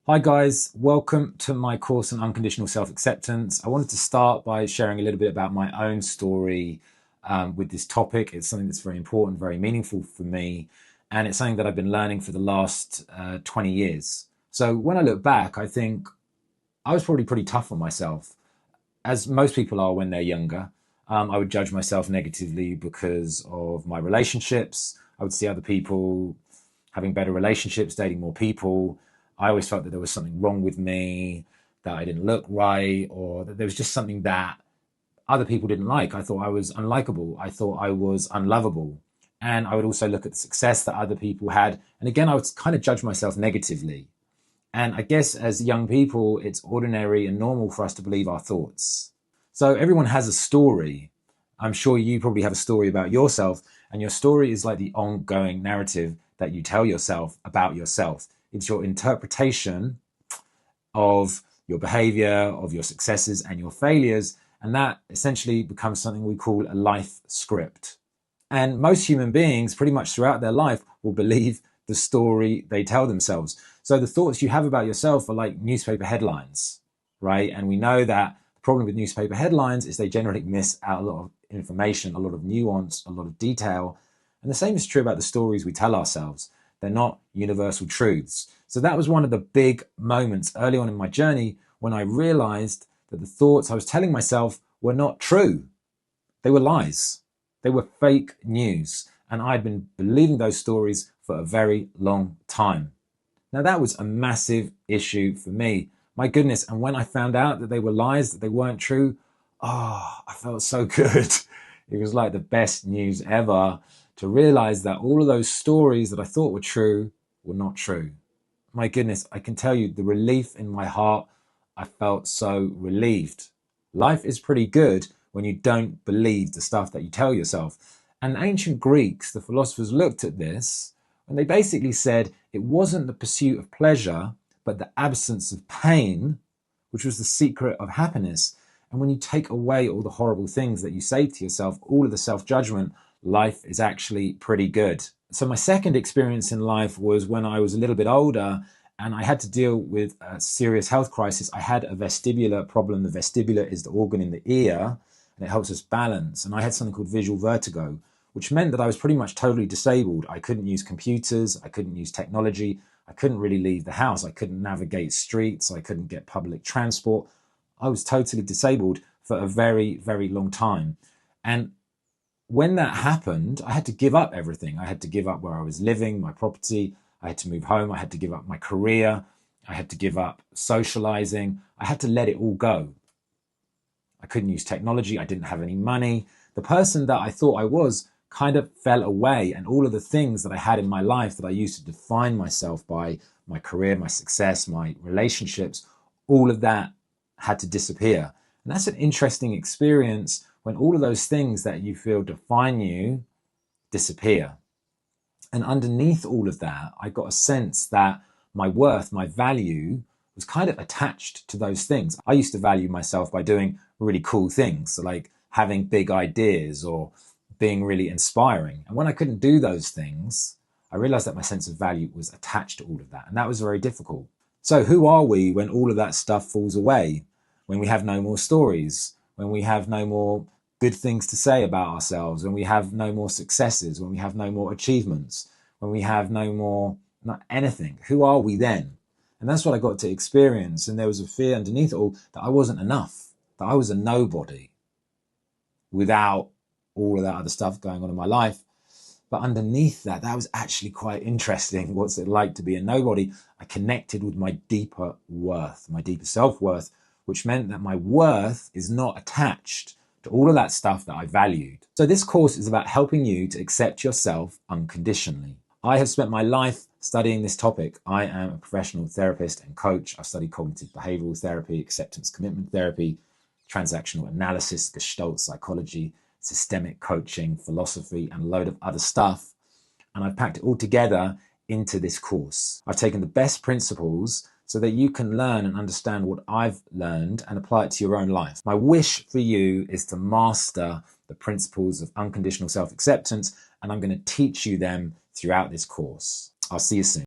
Hi guys, welcome to my course on Unconditional Self-Acceptance. I wanted to start by sharing a little bit about my own story with this topic. It's something that's very important, very meaningful for me, and it's something that I've been learning for the last 20 years. So when I look back, I think I was probably pretty tough on myself, as most people are when they're younger. I would judge myself negatively because of my relationships. I would see other people having better relationships, dating more people. I always felt that there was something wrong with me, that I didn't look right, or that there was just something that other people didn't like. I thought I was unlikable. I thought I was unlovable. And I would also look at the success that other people had. And again, I would kind of judge myself negatively. And I guess as young people, it's ordinary and normal for us to believe our thoughts. So everyone has a story. I'm sure you probably have a story about yourself, and your story is like the ongoing narrative that you tell yourself about yourself. It's your interpretation of your behavior, of your successes and your failures, and that essentially becomes something we call a life script. And most human beings, pretty much throughout their life, will believe the story they tell themselves. So the thoughts you have about yourself are like newspaper headlines, right? And we know that the problem with newspaper headlines is they generally miss out a lot of information, a lot of nuance, a lot of detail. And the same is true about the stories we tell ourselves. They're not universal truths. So that was one of the big moments early on in my journey when I realized that the thoughts I was telling myself were not true. They were lies. They were fake news. And I'd been believing those stories for a very long time. Now that was a massive issue for me. My goodness. And when I found out that they were lies, that they weren't true, I felt so good. It was like the best news ever to realize that all of those stories that I thought were true were not true. My goodness, I can tell you the relief in my heart, I felt so relieved. Life is pretty good when you don't believe the stuff that you tell yourself. And ancient Greeks, the philosophers, looked at this and they basically said it wasn't the pursuit of pleasure, but the absence of pain, which was the secret of happiness. And when you take away all the horrible things that you say to yourself, all of the self-judgment, life is actually pretty good. So my second experience in life was when I was a little bit older and I had to deal with a serious health crisis. I had a vestibular problem. The vestibular is the organ in the ear and it helps us balance. And I had something called visual vertigo, which meant that I was pretty much totally disabled. I couldn't use computers. I couldn't use technology. I couldn't really leave the house. I couldn't navigate streets. I couldn't get public transport. I was totally disabled for a very, very long time. And when that happened, I had to give up everything. I had to give up where I was living, my property. I had to move home. I had to give up my career. I had to give up socializing. I had to let it all go. I couldn't use technology. I didn't have any money. The person that I thought I was kind of fell away. And all of the things that I had in my life that I used to define myself by, my career, my success, my relationships, all of that had to disappear. And that's an interesting experience when all of those things that you feel define you disappear. And underneath all of that, I got a sense that my worth, my value was kind of attached to those things. I used to value myself by doing really cool things, so like having big ideas or being really inspiring. And when I couldn't do those things, I realized that my sense of value was attached to all of that. And that was very difficult. So who are we when all of that stuff falls away? When we have no more stories, when we have no more good things to say about ourselves, when we have no more successes, when we have no more achievements, when we have no more, not anything, who are we then? And that's what I got to experience. And there was a fear underneath it all that I wasn't enough, that I was a nobody without all of that other stuff going on in my life. But underneath that, that was actually quite interesting. What's it like to be a nobody? I connected with my deeper worth, my deeper self-worth, which meant that my worth is not attached to all of that stuff that I valued. So this course is about helping you to accept yourself unconditionally. I have spent my life studying this topic. I am a professional therapist and coach. I've studied cognitive behavioral therapy, acceptance commitment therapy, transactional analysis, Gestalt psychology, systemic coaching, philosophy, and a load of other stuff. And I've packed it all together into this course. I've taken the best principles so that you can learn and understand what I've learned and apply it to your own life. My wish for you is to master the principles of unconditional self-acceptance, and I'm going to teach you them throughout this course. I'll see you soon.